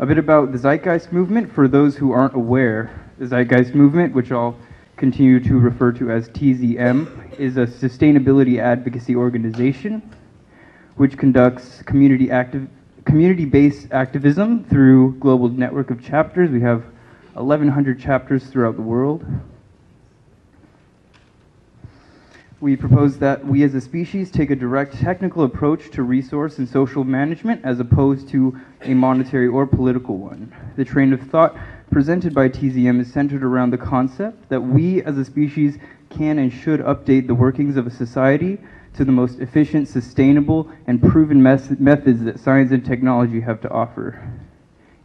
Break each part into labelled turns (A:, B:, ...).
A: A bit about the Zeitgeist Movement for those who aren't aware. The Zeitgeist Movement, which I'll continue to refer to as TZM, is a sustainability advocacy organization which conducts community-based activism through global network of chapters. We have 1,100 chapters throughout the world. We propose that we as a species take a direct technical approach to resource and social management as opposed to a monetary or political one. The train of thought presented by TZM is centered around the concept that we as a species can and should update the workings of a society to the most efficient, sustainable, and proven methods that science and technology have to offer.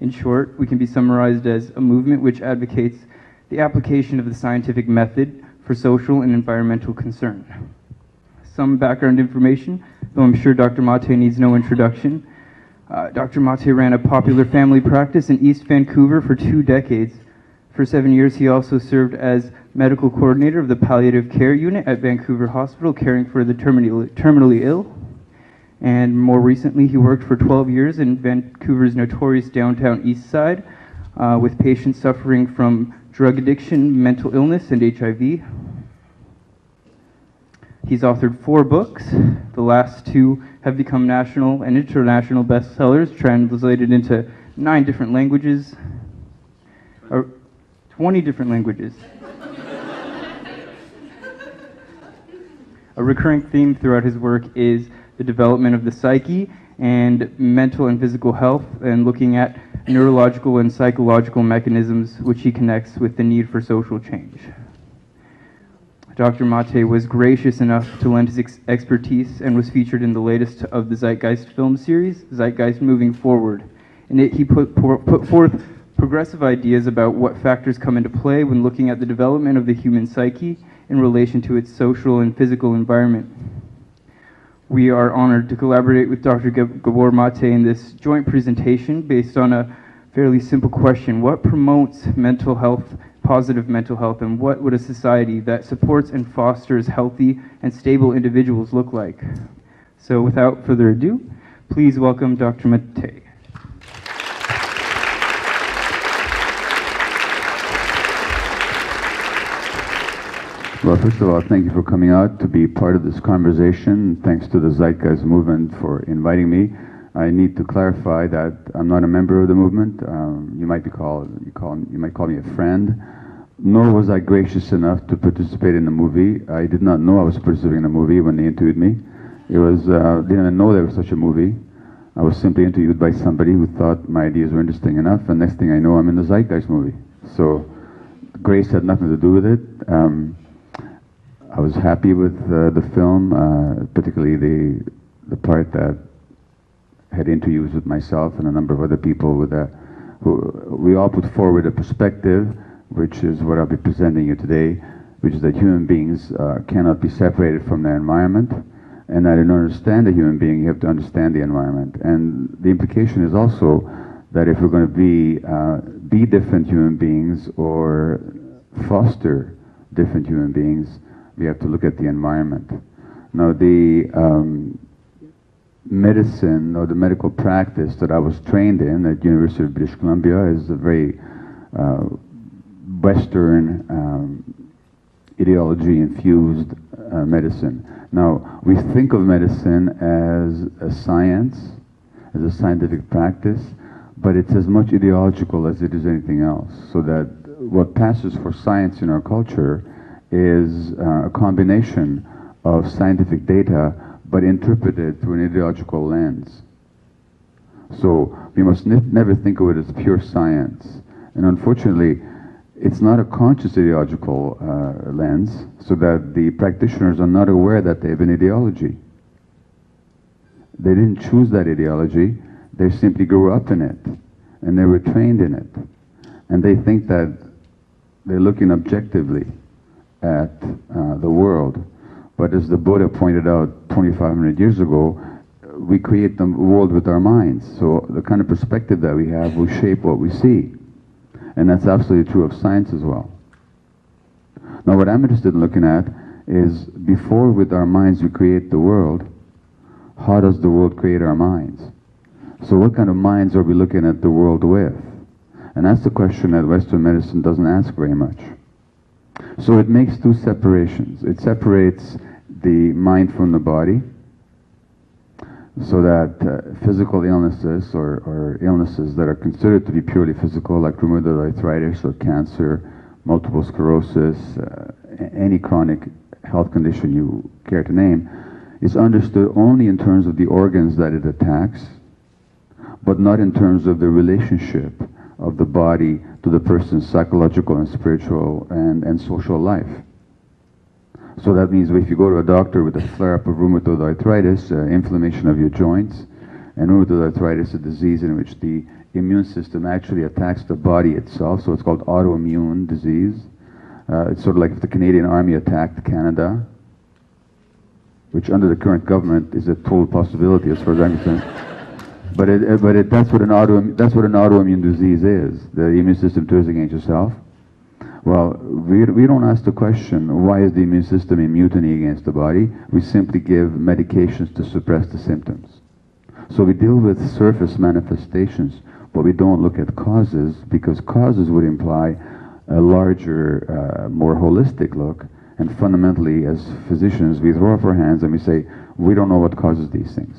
A: In short, we can be summarized as a movement which advocates the application of the scientific method for social and environmental concern. Some background information, though I'm sure Dr. Mate needs no introduction. Dr. Mate ran a popular family practice in East Vancouver for 2 decades. For 7 years, he also served as medical coordinator of the palliative care unit at Vancouver Hospital, caring for the terminally ill. And more recently, he worked for 12 years in Vancouver's notorious downtown East Side with patients suffering from drug addiction, mental illness, and HIV. He's authored 4 books. The last 2 have become national and international bestsellers, translated into 9 different languages, or 20 different languages. A recurring theme throughout his work is the development of the psyche and mental and physical health, and looking at neurological and psychological mechanisms which he connects with the need for social change. Dr. Mate was gracious enough to lend his expertise and was featured in the latest of the Zeitgeist film series, Zeitgeist Moving Forward. In it, he put forth progressive ideas about what factors come into play when looking at the development of the human psyche in relation to its social and physical environment. We are honored to collaborate with Dr. Gabor Mate in this joint presentation based on a fairly simple question. What promotes mental health, positive mental health, and what would a society that supports and fosters healthy and stable individuals look like? So without further ado, please welcome Dr. Mate.
B: Well, first of all, thank you for coming out to be part of this conversation. Thanks to the Zeitgeist Movement for inviting me. I need to clarify that I'm not a member of the movement. You might call me a friend. Nor was I gracious enough to participate in the movie. I did not know I was participating in the movie when they interviewed me. It was didn't even know there was such a movie. I was simply interviewed by somebody who thought my ideas were interesting enough, and next thing I know, I'm in the Zeitgeist movie. So grace had nothing to do with it. I was happy with the film, particularly the part that had interviews with myself and a number of other people who we all put forward a perspective, which is what I'll be presenting you today, which is that human beings cannot be separated from their environment, and that in order to understand a human being, you have to understand the environment. And the implication is also that if we're going to be different human beings or foster different human beings, we have to look at the environment. Now, the medicine or the medical practice that I was trained in at University of British Columbia is a very Western ideology-infused medicine. Now, we think of medicine as a science, as a scientific practice, but it's as much ideological as it is anything else. So that what passes for science in our culture is a combination of scientific data, but interpreted through an ideological lens. So we must never think of it as pure science. And unfortunately, it's not a conscious ideological lens, so that the practitioners are not aware that they have an ideology. They didn't choose that ideology, they simply grew up in it, and they were trained in it. And they think that they're looking objectively at the world. But as the Buddha pointed out 2,500 years ago, we create the world with our minds. So the kind of perspective that we have will shape what we see. And that's absolutely true of science as well. Now, what I'm interested in looking at is, before with our minds we create the world, how does the world create our minds? So what kind of minds are we looking at the world with? And that's the question that Western medicine doesn't ask very much. So it makes two separations. It separates the mind from the body, so that physical illnesses or illnesses that are considered to be purely physical, like rheumatoid arthritis or cancer, multiple sclerosis, any chronic health condition you care to name, is understood only in terms of the organs that it attacks, but not in terms of the relationship of the body to the person's psychological and spiritual and social life. So that means if you go to a doctor with a flare-up of rheumatoid arthritis, inflammation of your joints, and rheumatoid arthritis is a disease in which the immune system actually attacks the body itself, so it's called autoimmune disease. It's sort of like if the Canadian Army attacked Canada, which under the current government is a total possibility as far as I'm concerned. But that's what an autoimmune disease is. The immune system turns against yourself. Well, we don't ask the question, why is the immune system in mutiny against the body? We simply give medications to suppress the symptoms. So we deal with surface manifestations, but we don't look at causes, because causes would imply a larger, more holistic look. And fundamentally, as physicians, we throw up our hands and we say, we don't know what causes these things.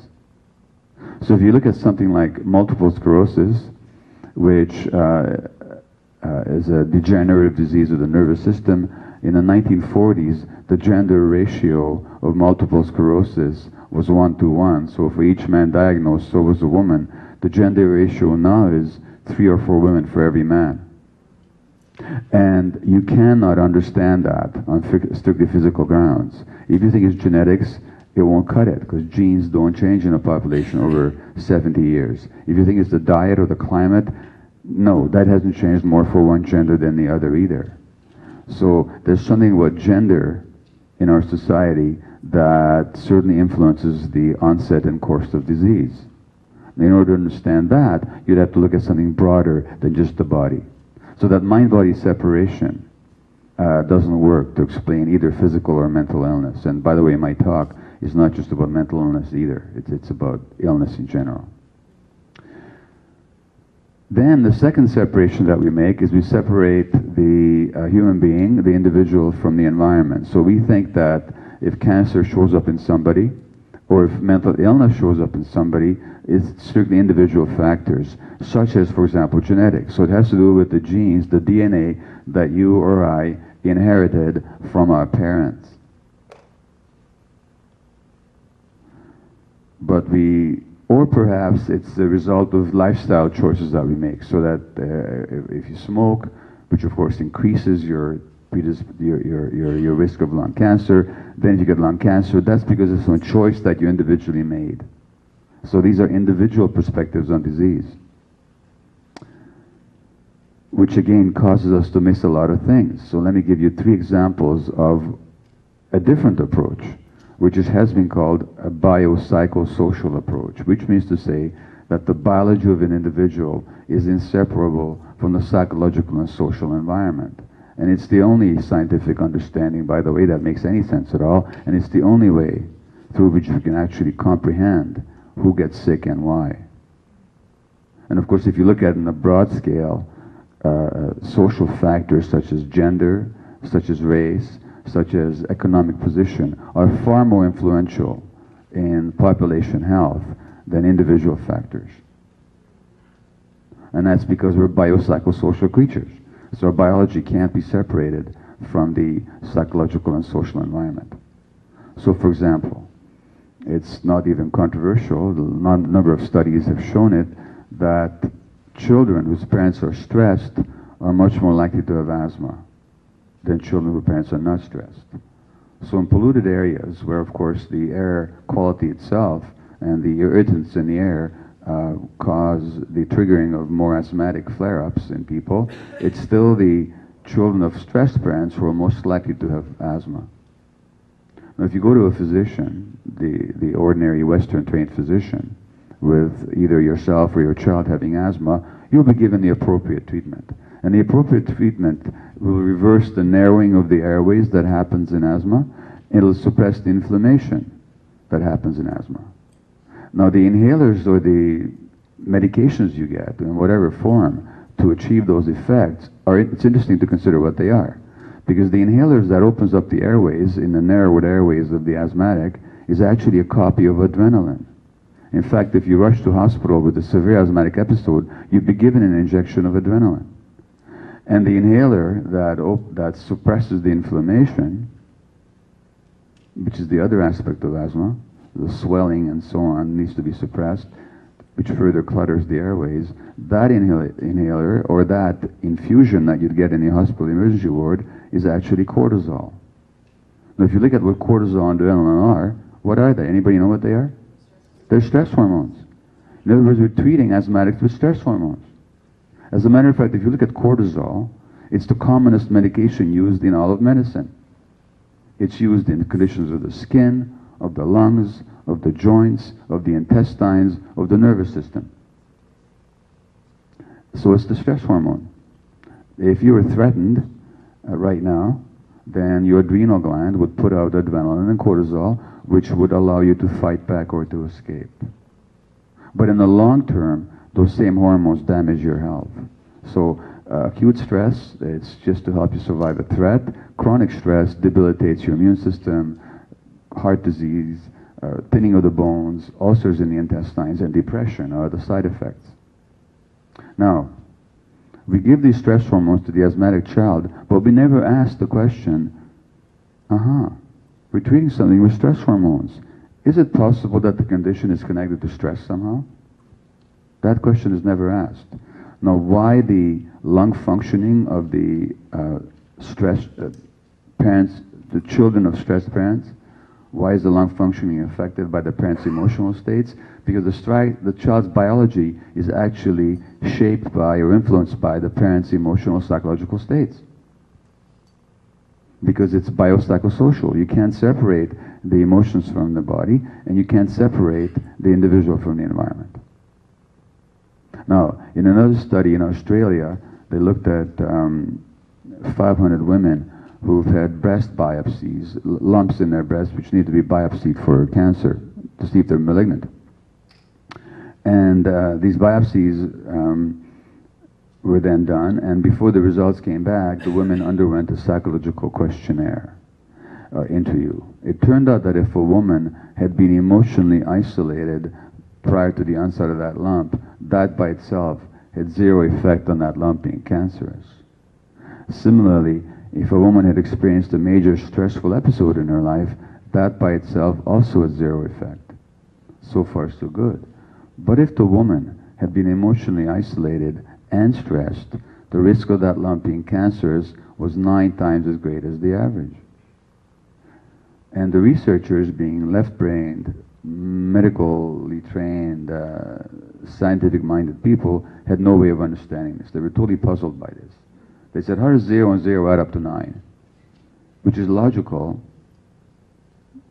B: So if you look at something like multiple sclerosis, which is a degenerative disease of the nervous system, in the 1940s, the gender ratio of multiple sclerosis was 1:1. So for each man diagnosed, so was a woman. The gender ratio now is 3 or 4 women for every man. And you cannot understand that on strictly physical grounds. If you think it's genetics, it won't cut it, because genes don't change in a population over 70 years. If you think it's the diet or the climate, no, that hasn't changed more for one gender than the other either. So there's something about gender in our society that certainly influences the onset and course of disease. In order to understand that, you'd have to look at something broader than just the body. So that mind-body separation doesn't work to explain either physical or mental illness. And by the way, my talk is not just about mental illness either. It's about illness in general. Then the second separation that we make is we separate the human being, the individual, from the environment. So we think that if cancer shows up in somebody, or if mental illness shows up in somebody, it's strictly individual factors, such as, for example, genetics. So it has to do with the genes, the DNA that you or I inherited from our parents. But or perhaps it's the result of lifestyle choices that we make, so that if you smoke, which of course increases your risk of lung cancer, then if you get lung cancer, that's because of some choice that you individually made. So these are individual perspectives on disease, which again causes us to miss a lot of things. So let me give you 3 examples of a different approach, which has been called a biopsychosocial approach, which means to say that the biology of an individual is inseparable from the psychological and social environment. And it's the only scientific understanding, by the way, that makes any sense at all, and it's the only way through which we can actually comprehend who gets sick and why. And of course, if you look at it in a broad scale, social factors such as gender, such as race, such as economic position, are far more influential in population health than individual factors. And that's because we're biopsychosocial creatures. So our biology can't be separated from the psychological and social environment. So for example, it's not even controversial, the number of studies have shown it, that children whose parents are stressed are much more likely to have asthma than children whose parents are not stressed. So in polluted areas, where of course the air quality itself and the irritants in the air cause the triggering of more asthmatic flare-ups in people, it's still the children of stressed parents who are most likely to have asthma. Now if you go to a physician, the ordinary Western trained physician, with either yourself or your child having asthma, you'll be given the appropriate treatment. And the appropriate treatment will reverse the narrowing of the airways that happens in asthma. It'll suppress the inflammation that happens in asthma. Now the inhalers or the medications you get, in whatever form, to achieve those effects, it's interesting to consider what they are. Because the inhalers that opens up the airways, in the narrowed airways of the asthmatic, is actually a copy of adrenaline. In fact, if you rush to hospital with a severe asthmatic episode, you'd be given an injection of adrenaline. And the inhaler that suppresses the inflammation, which is the other aspect of asthma, the swelling and so on needs to be suppressed, which further clutters the airways. That inhaler or that infusion that you'd get in the hospital emergency ward is actually cortisol. Now, if you look at what cortisol and adrenaline are, what are they? Anybody know what they are? They're stress hormones. In other words, we're treating asthmatics with stress hormones. As a matter of fact, if you look at cortisol, it's the commonest medication used in all of medicine. It's used in conditions of the skin, of the lungs, of the joints, of the intestines, of the nervous system. So it's the stress hormone. If you were threatened right now, then your adrenal gland would put out adrenaline and cortisol, which would allow you to fight back or to escape. But in the long term, those same hormones damage your health. So acute stress, it's just to help you survive a threat. Chronic stress debilitates your immune system, heart disease, thinning of the bones, ulcers in the intestines, and depression are the side effects. Now, we give these stress hormones to the asthmatic child, but we never ask the question, we're treating something with stress hormones. Is it possible that the condition is connected to stress somehow? That question is never asked. Now, why the lung functioning of the stressed parents, the children of stressed parents, why is the lung functioning affected by the parents' emotional states? Because the child's biology is actually shaped by or influenced by the parents' emotional psychological states. Because it's biopsychosocial. You can't separate the emotions from the body, and you can't separate the individual from the environment. Now, in another study in Australia, they looked at 500 women who've had breast biopsies, lumps in their breasts which need to be biopsied for cancer to see if they're malignant. And these biopsies were then done, and before the results came back, the women underwent a psychological questionnaire interview. It turned out that if a woman had been emotionally isolated prior to the onset of that lump, that by itself had zero effect on that lump being cancerous. Similarly, if a woman had experienced a major stressful episode in her life, that by itself also had zero effect. So far, so good. But if the woman had been emotionally isolated and stressed, the risk of that lump being cancerous was 9 times as great as the average. And the researchers, being left-brained, medically trained, scientific-minded people, had no way of understanding this. They were totally puzzled by this. They said, how does 0 and 0 add up to 9? Which is logical,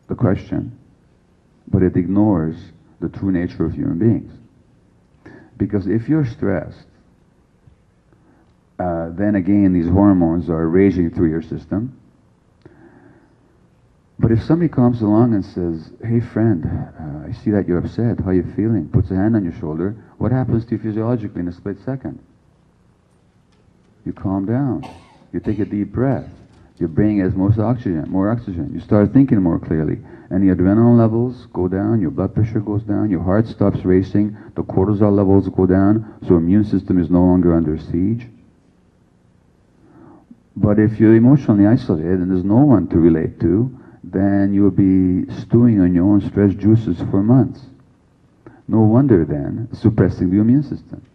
B: the question, but it ignores the true nature of human beings. Because if you're stressed, then again these hormones are raging through your system. But if somebody comes along and says, hey friend, I see that you're upset, how are you feeling? Puts a hand on your shoulder, what happens to you physiologically in a split second? You calm down, you take a deep breath, your brain has more oxygen, you start thinking more clearly, and the adrenaline levels go down, your blood pressure goes down, your heart stops racing, the cortisol levels go down, so immune system is no longer under siege. But if you're emotionally isolated and there's no one to relate to, then you'll be stewing on your own stress juices for months. No wonder then suppressing the immune system,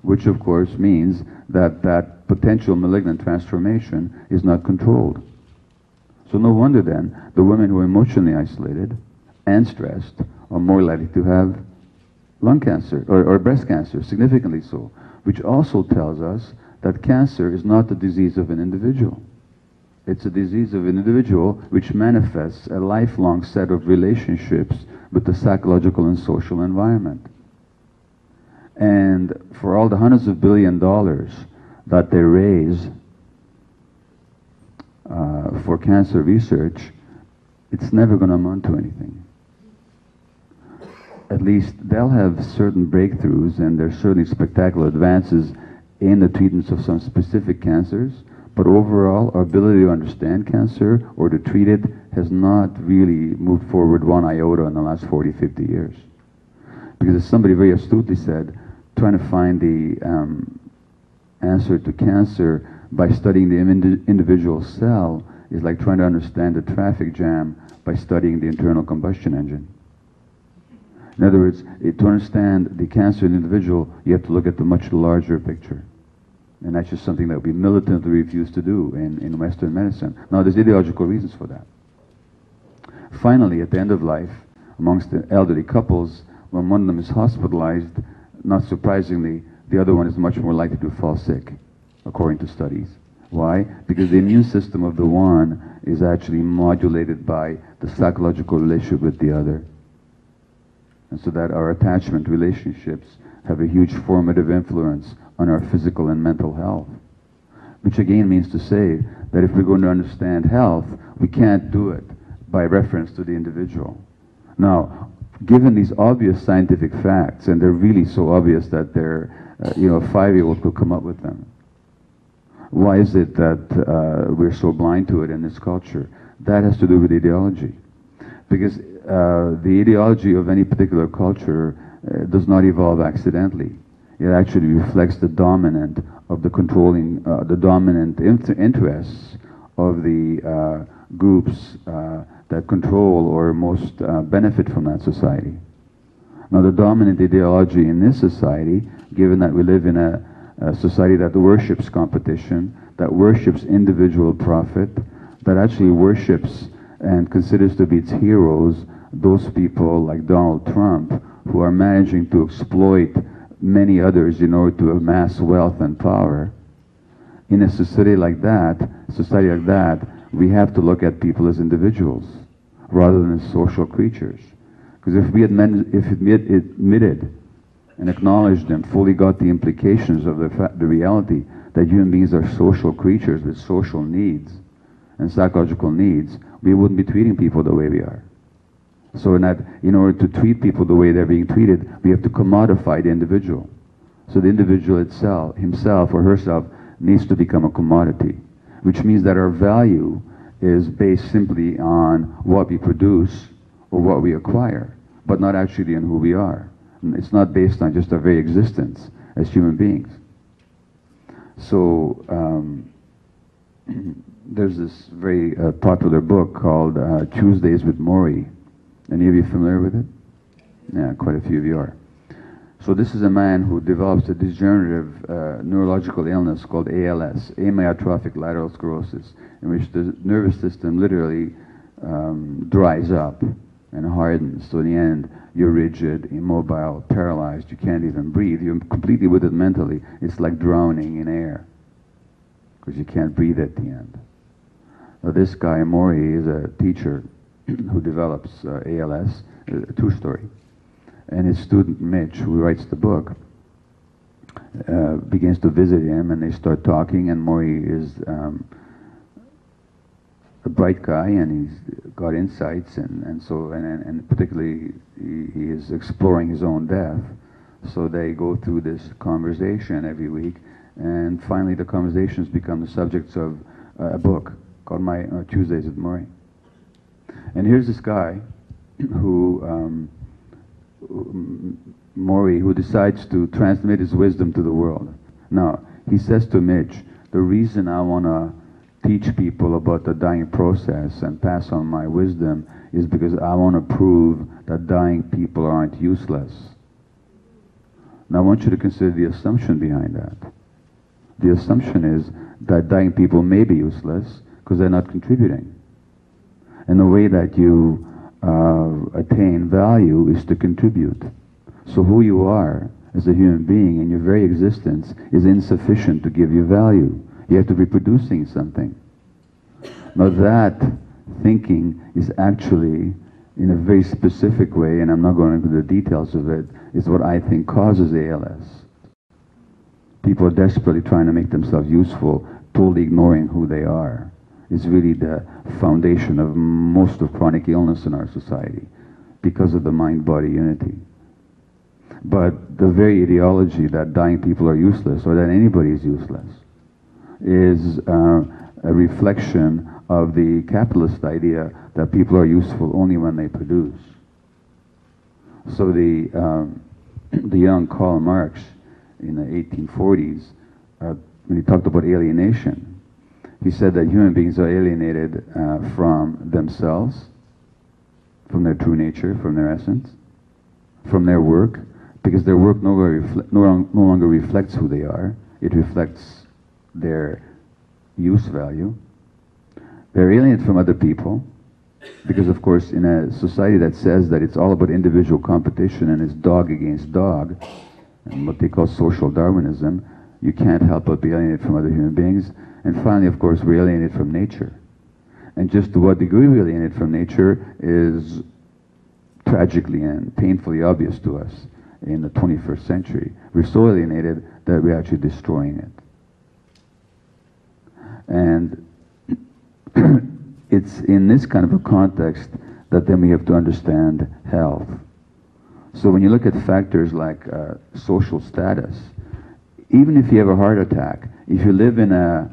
B: which of course means that that potential malignant transformation is not controlled. So no wonder then the women who are emotionally isolated and stressed are more likely to have lung cancer or breast cancer, significantly so, which also tells us that cancer is not the disease of an individual. It's a disease of an individual which manifests a lifelong set of relationships with the psychological and social environment. And for all the hundreds of $billions that they raise for cancer research, it's never going to amount to anything. at least they'll have certain breakthroughs, and there's certainly spectacular advances in the treatments of some specific cancers, but overall our ability to understand cancer or to treat it has not really moved forward one iota in the last 40, 50 years. Because as somebody very astutely said, trying to find the answer to cancer by studying the individual cell is like trying to understand the traffic jam by studying the internal combustion engine. In other words, to understand the cancer in the individual, you have to look at the much larger picture. And that's just something that we militantly refuse to do in Western medicine. Now, there's ideological reasons for that. Finally, at the end of life, amongst the elderly couples, when one of them is hospitalized, not surprisingly, the other one is much more likely to fall sick, according to studies. Why? Because the immune system of the one is actually modulated by the psychological relationship with the other. And so that our attachment relationships have a huge formative influence on our physical and mental health. Which again means to say that if we're going to understand health, we can't do it by reference to the individual. Now, given these obvious scientific facts, and they're really so obvious that they're, a 5-year-old could come up with them. Why is it that we're so blind to it in this culture? That has to do with ideology. Because the ideology of any particular culture does not evolve accidentally. It actually reflects the dominant of the controlling, the dominant interests of the groups that control or most benefit from that society. Now, the dominant ideology in this society, given that we live in a society that worships competition, that worships individual profit, that actually worships and considers to be its heroes those people like Donald Trump who are managing to exploit many others in order to amass wealth and power. In a society like that, we have to look at people as individuals rather than as social creatures. Because if we admitted and acknowledged and fully got the implications of the reality that human beings are social creatures with social needs and psychological needs, we wouldn't be treating people the way we are. So in order to treat people the way they're being treated, we have to commodify the individual. So the individual itself, himself or herself, needs to become a commodity, which means that our value is based simply on what we produce or what we acquire, but not actually on who we are. It's not based on just our very existence as human beings. So there's this very popular book called Tuesdays with Morrie. Any of you familiar with it? Yeah, quite a few of you are. So this is a man who develops a degenerative neurological illness called ALS, amyotrophic lateral sclerosis, in which the nervous system literally dries up and hardens. So in the end, you're rigid, immobile, paralyzed, you can't even breathe. You're completely with it mentally. It's like drowning in air, because you can't breathe at the end. Now this guy, Morrie, is a teacher who develops ALS, a true story. And his student, Mitch, who writes the book, begins to visit him, and they start talking, and Morrie is a bright guy, and he's got insights, and particularly he is exploring his own death. So they go through this conversation every week, and finally the conversations become the subjects of a book called My Tuesdays with Morrie. And here's this guy who Morrie, who decides to transmit his wisdom to the world. Now, he says to Mitch, the reason I want to teach people about the dying process and pass on my wisdom is because I want to prove that dying people aren't useless. Now, I want you to consider the assumption behind that. The assumption is that dying people may be useless because they're not contributing. And the way that you attain value is to contribute. So who you are as a human being and your very existence is insufficient to give you value. You have to be producing something. Now that thinking is actually, in a very specific way, and I'm not going into the details of it, is what I think causes ALS. People are desperately trying to make themselves useful, totally ignoring who they are. Is really the foundation of most of chronic illness in our society, because of the mind-body unity. But the very ideology that dying people are useless, or that anybody is useless, is a reflection of the capitalist idea that people are useful only when they produce. So the young Karl Marx in the 1840s, when he talked about alienation, he said that human beings are alienated from themselves, from their true nature, from their essence, from their work, because their work no longer reflects who they are. It reflects their use value. They're alienated from other people, because of course in a society that says that it's all about individual competition and it's dog against dog, and what they call social Darwinism, you can't help but be alienated from other human beings. And finally, of course, we're alienated from nature. And just to what degree we're alienated from nature is tragically and painfully obvious to us in the 21st century. We're so alienated that we're actually destroying it. And it's in this kind of a context that then we have to understand health. So when you look at factors like social status, even if you have a heart attack, if you live in a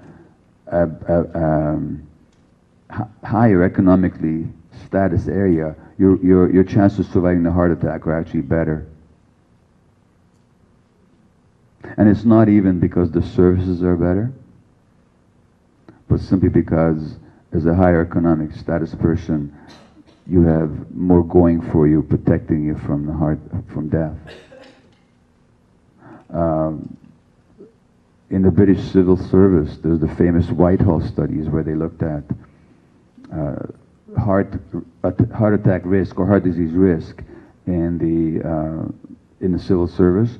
B: higher economically status area, your chances of surviving the heart attack are actually better. And it's not even because the services are better, but simply because as a higher economic status person, you have more going for you, protecting you from from death. In the British civil service, there's the famous Whitehall studies where they looked at heart attack risk or heart disease risk in the civil service,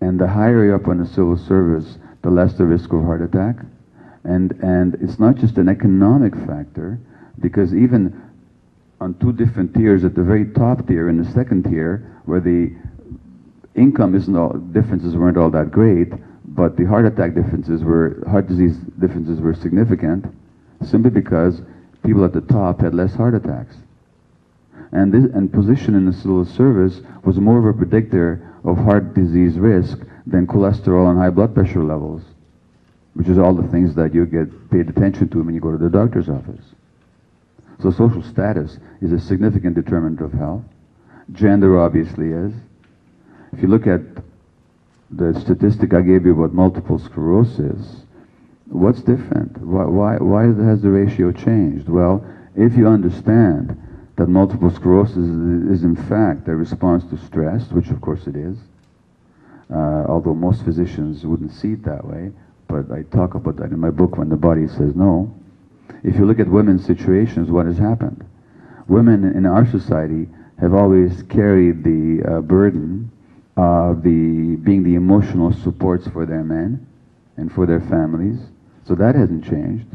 B: and the higher you're up on the civil service, the less the risk of heart attack. And it's not just an economic factor, because even on two different tiers, at the very top tier and the second tier, where the income differences weren't all that great, but the heart disease differences were significant, simply because people at the top had less heart attacks. And position in the civil service was more of a predictor of heart disease risk than cholesterol and high blood pressure levels, which is all the things that you get paid attention to when you go to the doctor's office. So social status is a significant determinant of health. Gender obviously is. If you look at the statistic I gave you about multiple sclerosis, what's different? Why has the ratio changed? Well, if you understand that multiple sclerosis is in fact a response to stress, which of course it is, although most physicians wouldn't see it that way, but I talk about that in my book, When the Body Says No. If you look at women's situations, what has happened? Women in our society have always carried the burden of being the emotional supports for their men and for their families. So that hasn't changed.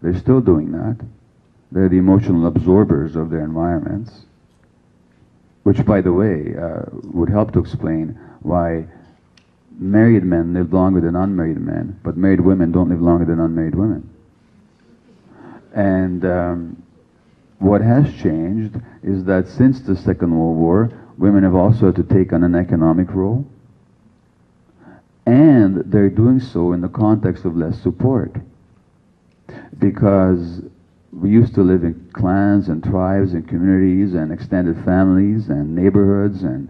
B: They're still doing that. They're the emotional absorbers of their environments, which, by the way, would help to explain why married men live longer than unmarried men, but married women don't live longer than unmarried women. And what has changed is that since the Second World War, women have also had to take on an economic role, and they're doing so in the context of less support. Because we used to live in clans and tribes and communities and extended families and neighborhoods and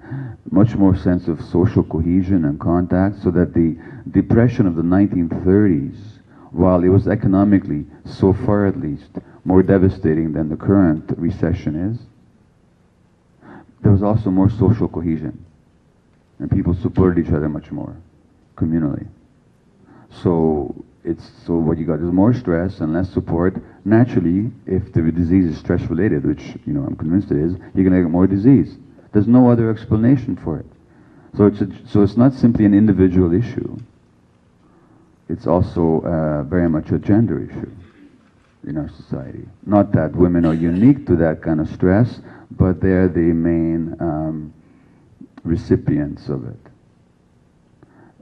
B: much more sense of social cohesion and contact, so that the depression of the 1930s, while it was economically, so far at least, more devastating than the current recession is, there was also more social cohesion, and people supported each other much more communally. So what you got is more stress and less support. Naturally, if the disease is stress related, which I'm convinced it is, you're going to get more disease. There's no other explanation for it. So it's not simply an individual issue. It's also very much a gender issue in our society. Not that women are unique to that kind of stress, but they're the main recipients of it.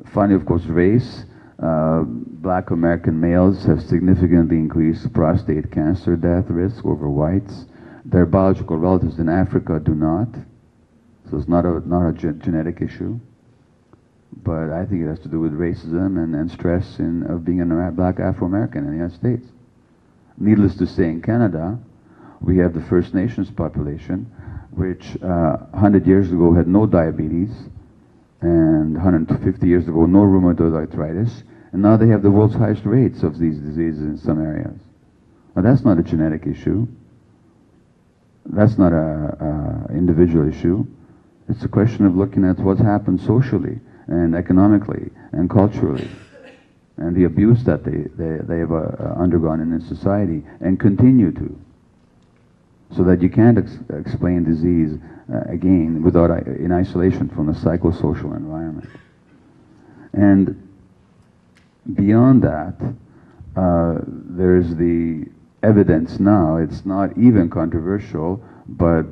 B: Finally, of course, race. Black American males have significantly increased prostate cancer death risk over whites. Their biological relatives in Africa do not. So it's not a genetic issue, but I think it has to do with racism and stress of being a black Afro-American in the United States. Needless to say, in Canada, we have the First Nations population, which 100 years ago had no diabetes, and 150 years ago no rheumatoid arthritis, and now they have the world's highest rates of these diseases in some areas. Now that's not a genetic issue. That's not an individual issue. It's a question of looking at what's happened socially and economically and culturally, and the abuse that they have undergone in this society and continue to. So that you can't explain disease, again, in isolation from the psychosocial environment. And beyond that, there's the evidence now, it's not even controversial, but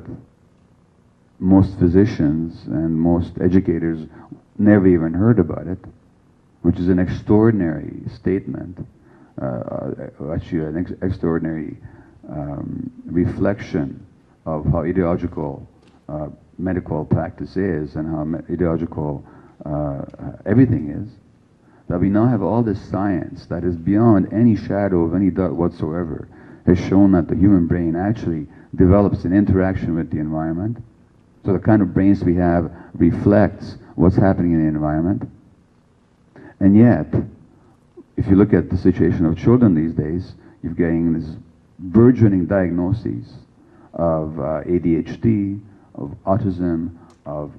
B: most physicians and most educators never even heard about it, which is an extraordinary statement, actually an extraordinary reflection of how ideological medical practice is and how ideological everything is, that we now have all this science that is beyond any shadow of any doubt whatsoever, has shown that the human brain actually develops an interaction with the environment. So the kind of brains we have reflects what's happening in the environment. And yet, if you look at the situation of children these days, you're getting this burgeoning diagnoses of ADHD, of autism, of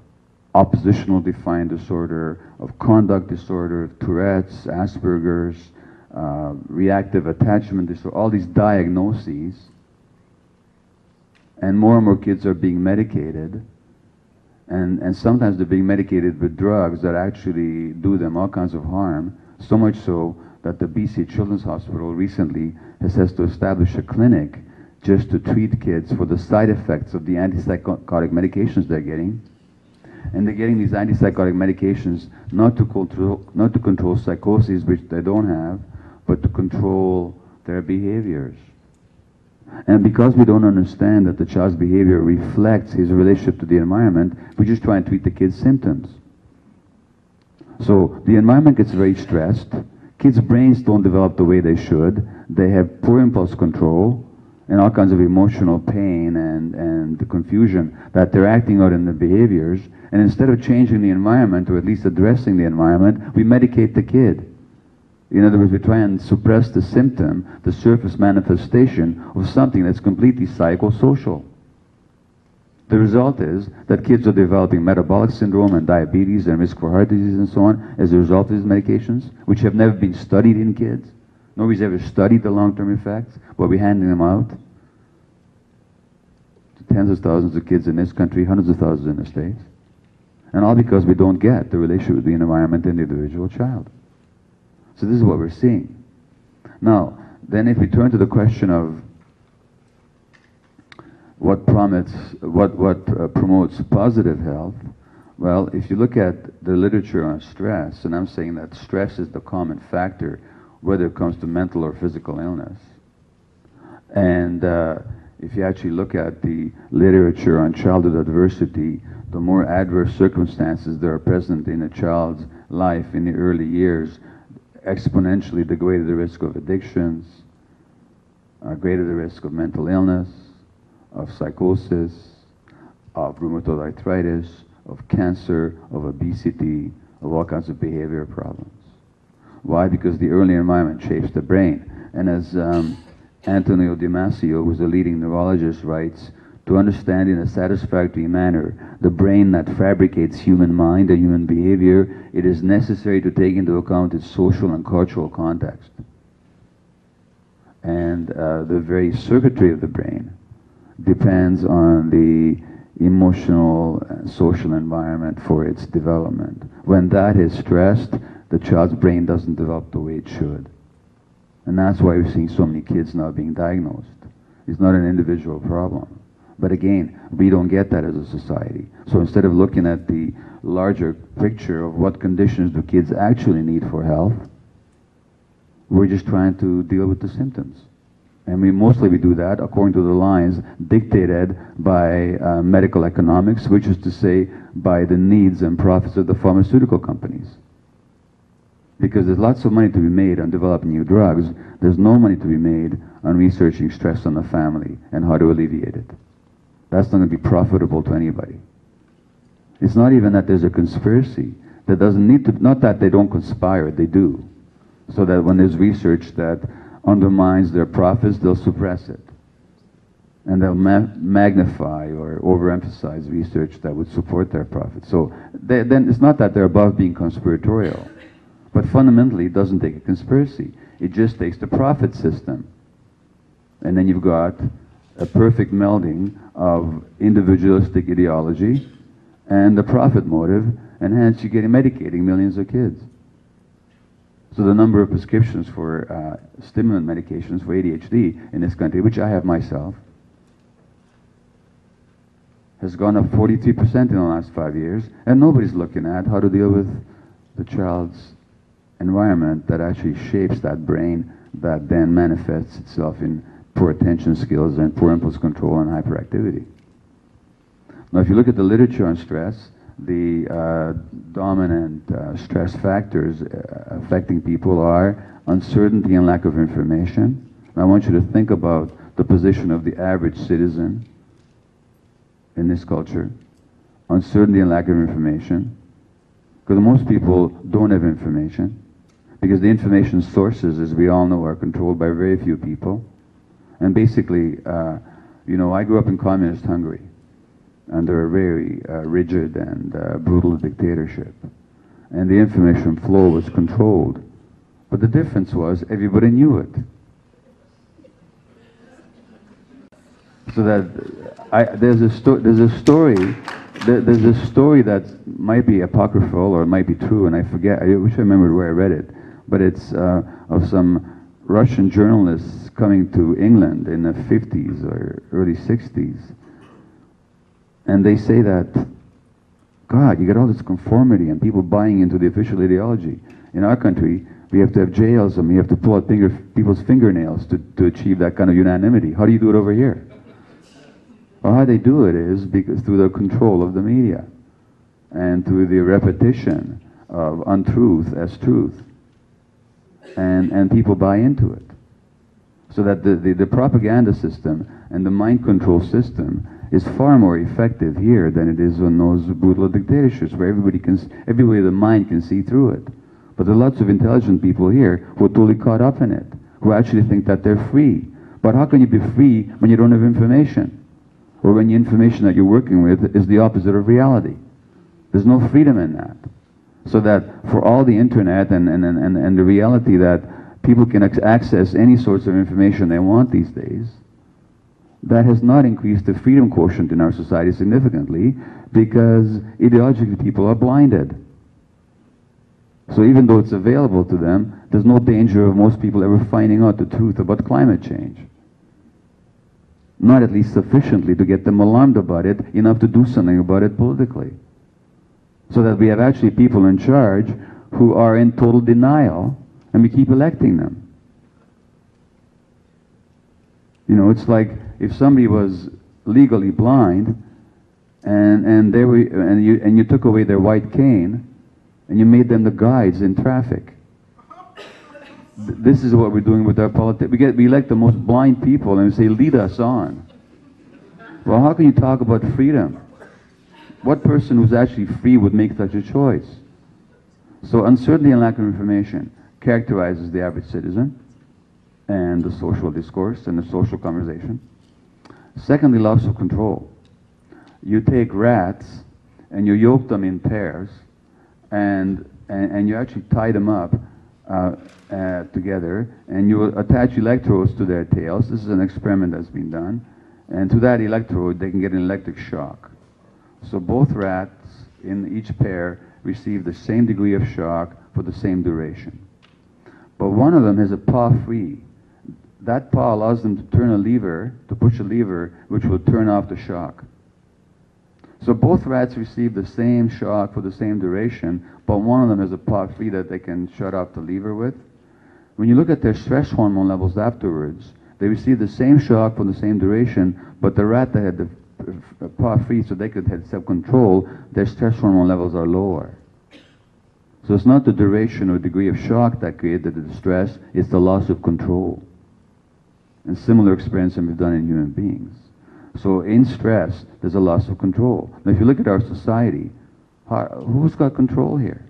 B: oppositional defiant disorder, of conduct disorder, of Tourette's, Asperger's, reactive attachment disorder, all these diagnoses. And more kids are being medicated, and sometimes they're being medicated with drugs that actually do them all kinds of harm, so much so that the BC Children's Hospital recently has to establish a clinic just to treat kids for the side effects of the antipsychotic medications they're getting. And they're getting these antipsychotic medications not to control psychoses, which they don't have, but to control their behaviors. And because we don't understand that the child's behavior reflects his relationship to the environment, we just try and treat the kid's symptoms. So the environment gets very stressed. Kids' brains don't develop the way they should. They have poor impulse control and all kinds of emotional pain and the confusion that they're acting out in their behaviors. And instead of changing the environment, or at least addressing the environment, we medicate the kid. In other words, we try and suppress the symptom, the surface manifestation of something that's completely psychosocial. The result is that kids are developing metabolic syndrome and diabetes and risk for heart disease and so on as a result of these medications, which have never been studied in kids. Nobody's ever studied the long-term effects, but we're handing them out to tens of thousands of kids in this country, hundreds of thousands in the States. And all because we don't get the relationship between the environment and the individual child. So this is what we're seeing. Now, then if we turn to the question of what promotes positive health, well, if you look at the literature on stress, and I'm saying that stress is the common factor, whether it comes to mental or physical illness. And if you actually look at the literature on childhood adversity, the more adverse circumstances that are present in a child's life in the early years, exponentially the greater the risk of addictions, greater the risk of mental illness, of psychosis, of rheumatoid arthritis, of cancer, of obesity, of all kinds of behavioral problems. Why? Because the early environment shapes the brain. And as Antonio Damasio, who's a leading neurologist, writes, to understand in a satisfactory manner the brain that fabricates human mind and human behavior, it is necessary to take into account its social and cultural context. And the very circuitry of the brain depends on the emotional and social environment for its development. When that is stressed, the child's brain doesn't develop the way it should. And that's why we're seeing so many kids now being diagnosed. It's not an individual problem. But again, we don't get that as a society. So instead of looking at the larger picture of what conditions do kids actually need for health, we're just trying to deal with the symptoms. And we do that according to the lines dictated by medical economics, which is to say by the needs and profits of the pharmaceutical companies. Because there's lots of money to be made on developing new drugs, there's no money to be made on researching stress on the family and how to alleviate it. That's not going to be profitable to anybody. It's not even that there's a conspiracy. That doesn't need to, not that they don't conspire, they do. So that when there's research that undermines their profits, they'll suppress it. And they'll magnify or overemphasize research that would support their profits. So then it's not that they're above being conspiratorial. But fundamentally, it doesn't take a conspiracy. It just takes the profit system. And then you've got a perfect melding of individualistic ideology and the profit motive, and hence you're getting medicating millions of kids. So the number of prescriptions for stimulant medications for ADHD in this country, which I have myself, has gone up 43% in the last 5 years, and nobody's looking at how to deal with the child's environment that actually shapes that brain that then manifests itself in poor attention skills and poor impulse control and hyperactivity. Now if you look at the literature on stress, the dominant stress factors affecting people are uncertainty and lack of information. I want you to think about the position of the average citizen in this culture. Uncertainty and lack of information. Because most people don't have information. Because the information sources, as we all know, are controlled by very few people. And basically, you know, I grew up in communist Hungary under a very rigid and brutal dictatorship. And the information flow was controlled. But the difference was everybody knew it. So that there's a story that might be apocryphal or it might be true, and I forget, I wish I remembered where I read it, but it's of some Russian journalists coming to England in the 50s or early 60s. And they say that, God, you get all this conformity and people buying into the official ideology. In our country, we have to have jails and we have to pull out people's fingernails to achieve that kind of unanimity. How do you do it over here? Well, how they do it is because through the control of the media and through the repetition of untruth as truth. And people buy into it. So that the propaganda system and the mind control system is far more effective here than it is in those brutal dictatorships where everybody the mind can see through it. But there are lots of intelligent people here who are totally caught up in it, who actually think that they're free. But how can you be free when you don't have information? Or when the information that you're working with is the opposite of reality? There's no freedom in that. So that for all the internet and the reality that people can access any sorts of information they want these days, that has not increased the freedom quotient in our society significantly because ideologically people are blinded. So even though it's available to them, there's no danger of most people ever finding out the truth about climate change. Not at least sufficiently to get them alarmed about it, enough to do something about it politically. So that we have actually people in charge who are in total denial, and we keep electing them. You know, it's like if somebody was legally blind, and you took away their white cane, and you made them the guides in traffic. This is what we're doing with our politics. We elect the most blind people and we say, lead us on. Well, how can you talk about freedom? What person who's actually free would make such a choice? So uncertainty and lack of information characterizes the average citizen and the social discourse and the social conversation. Secondly, loss of control. You take rats and you yoke them in pairs and you actually tie them up together, and you attach electrodes to their tails. This is an experiment that's been done. And to that electrode, they can get an electric shock. So both rats in each pair receive the same degree of shock for the same duration. But one of them has a paw free. That paw allows them to turn a lever, to push a lever, which will turn off the shock. So both rats receive the same shock for the same duration, but one of them has a paw free that they can shut off the lever with. When you look at their stress hormone levels afterwards, They received the same shock for the same duration, but the rat that had the paw free so they could have self-control, their stress hormone levels are lower. So it's not the duration or degree of shock that created the distress, it's the loss of control. And similar experience we've done in human beings. So in stress, there's a loss of control. Now if you look at our society, who's got control here?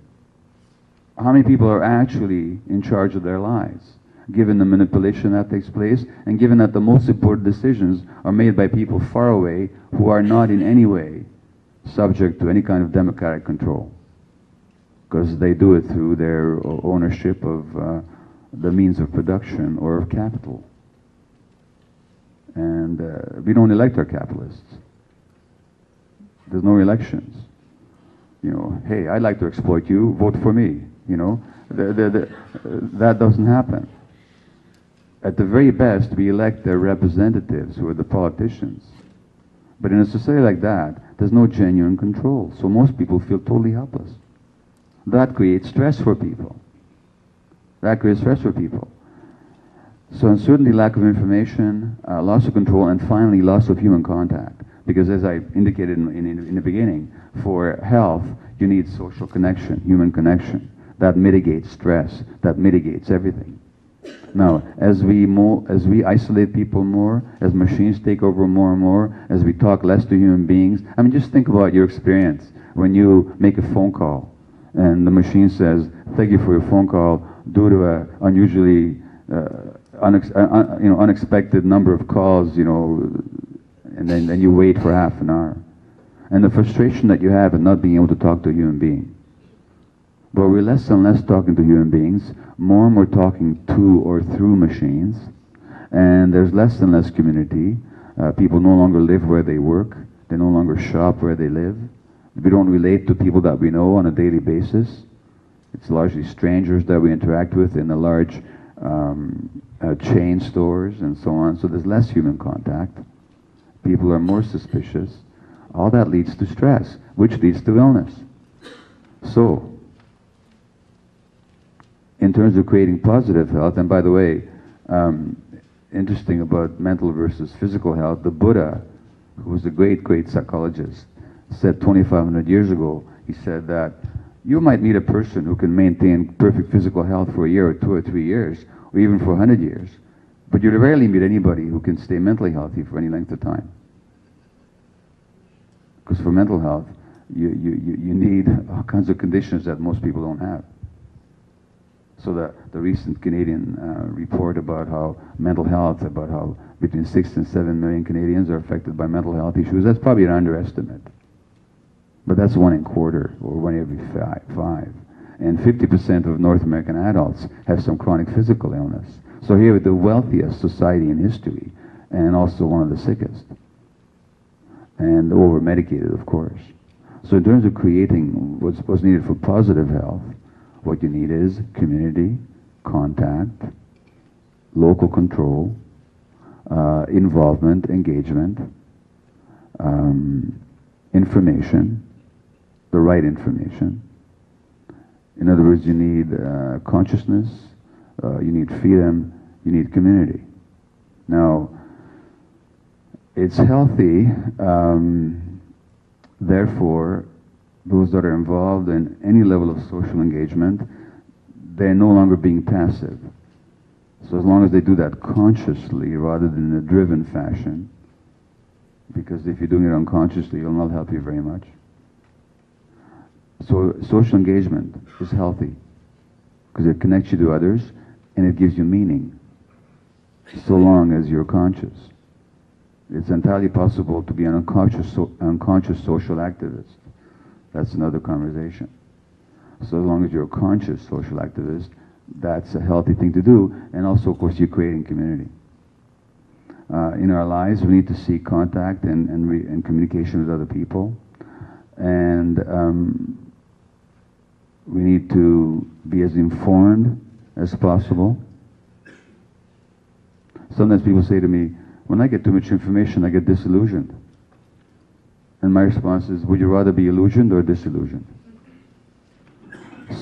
B: How many people are actually in charge of their lives, given the manipulation that takes place, and given that the most important decisions are made by people far away who are not in any way subject to any kind of democratic control, because they do it through their ownership of the means of production or of capital. And we don't elect our capitalists. There's no elections. You know, hey, I'd like to exploit you, vote for me. You know, that doesn't happen. At the very best, we elect their representatives, who are the politicians. But in a society like that, there's no genuine control. So most people feel totally helpless. That creates stress for people. That creates stress for people. So uncertainty, lack of information, loss of control, and finally loss of human contact. Because as I indicated in the beginning, for health, you need social connection, human connection. That mitigates stress, that mitigates everything. Now, as we isolate people more, as machines take over more and more, as we talk less to human beings, I mean, just think about your experience when you make a phone call and the machine says, thank you for your phone call, due to an unusually unexpected number of calls, you know, and then you wait for half an hour. And the frustration that you have at not being able to talk to a human being. But we're less and less talking to human beings, more and more talking to or through machines, and there's less and less community. People no longer live where they work, they no longer shop where they live. We don't relate to people that we know on a daily basis. It's largely strangers that we interact with in the large chain stores and so on, so there's less human contact. People are more suspicious. All that leads to stress, which leads to illness. So, in terms of creating positive health, and by the way, interesting about mental versus physical health, the Buddha, who was a great, great psychologist, said 2,500 years ago, he said that you might meet a person who can maintain perfect physical health for a year or 2 or 3 years, or even for 100 years, but you'd rarely meet anybody who can stay mentally healthy for any length of time. Because for mental health, you need all kinds of conditions that most people don't have. So the recent Canadian report about how mental health, about how between 6 and 7 million Canadians are affected by mental health issues, that's probably an underestimate. But that's 1 in a quarter, or 1 every 5. And 50% of North American adults have some chronic physical illness. So here we're the wealthiest society in history, and also one of the sickest. And over-medicated, of course. So in terms of creating what's needed for positive health, what you need is community, contact, local control, involvement, engagement, information, the right information. In other words, you need consciousness, you need freedom, you need community. Now, it's healthy, therefore, those that are involved in any level of social engagement, they're no longer being passive. So as long as they do that consciously rather than in a driven fashion, because if you're doing it unconsciously, it'll not help you very much. So social engagement is healthy because it connects you to others and it gives you meaning, so long as you're conscious. It's entirely possible to be an unconscious social activist. That's another conversation. So as long as you're a conscious social activist, that's a healthy thing to do, and also, of course, you're creating community. In our lives, we need to seek contact and communication with other people, and we need to be as informed as possible. Sometimes people say to me, when I get too much information, I get disillusioned. And my response is, would you rather be illusioned or disillusioned?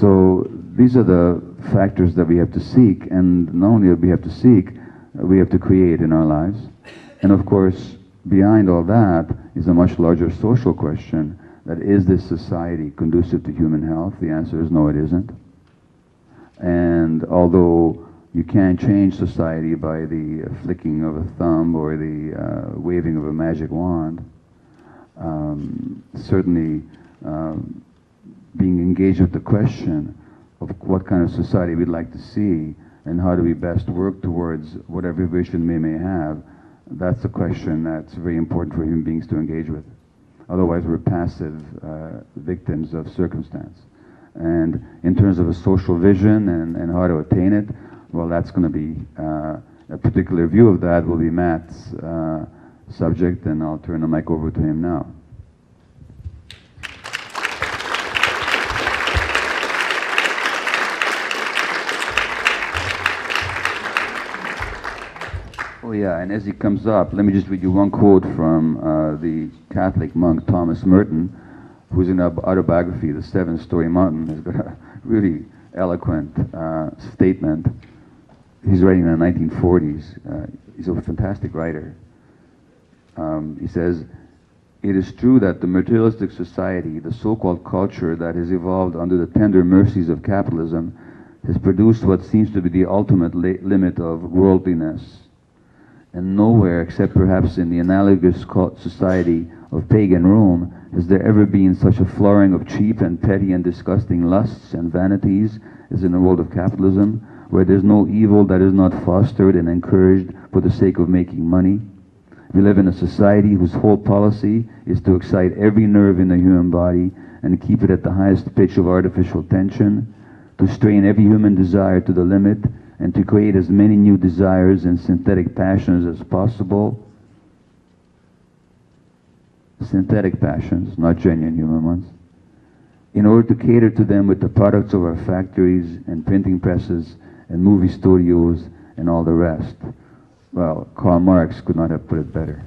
B: So these are the factors that we have to seek, and not only that we have to seek, we have to create in our lives. And of course, behind all that is a much larger social question, that is this society conducive to human health? The answer is no, it isn't. And although you can't change society by the flicking of a thumb or the waving of a magic wand, certainly being engaged with the question of what kind of society we'd like to see and how do we best work towards whatever vision we may have, that's a question that's very important for human beings to engage with. Otherwise, we're passive victims of circumstance. And in terms of a social vision and how to attain it, well, that's going to be a particular view of that will be Matt's subject, and I'll turn the mic over to him now. Oh yeah, and as he comes up, let me just read you one quote from the Catholic monk Thomas Merton, who's in an autobiography, The Seven-Storey Mountain. Has got a really eloquent statement. He's writing in the 1940s. He's a fantastic writer. He says, "It is true that the materialistic society, the so-called culture that has evolved under the tender mercies of capitalism, has produced what seems to be the ultimate limit of worldliness. And nowhere, except perhaps in the analogous society of pagan Rome, has there ever been such a flowering of cheap and petty and disgusting lusts and vanities as in the world of capitalism, where there's no evil that is not fostered and encouraged for the sake of making money. We live in a society whose whole policy is to excite every nerve in the human body and keep it at the highest pitch of artificial tension, to strain every human desire to the limit, and to create as many new desires and synthetic passions as possible." Synthetic passions, not genuine human ones. "In order to cater to them with the products of our factories and printing presses and movie studios and all the rest." Well, Karl Marx could not have put it better.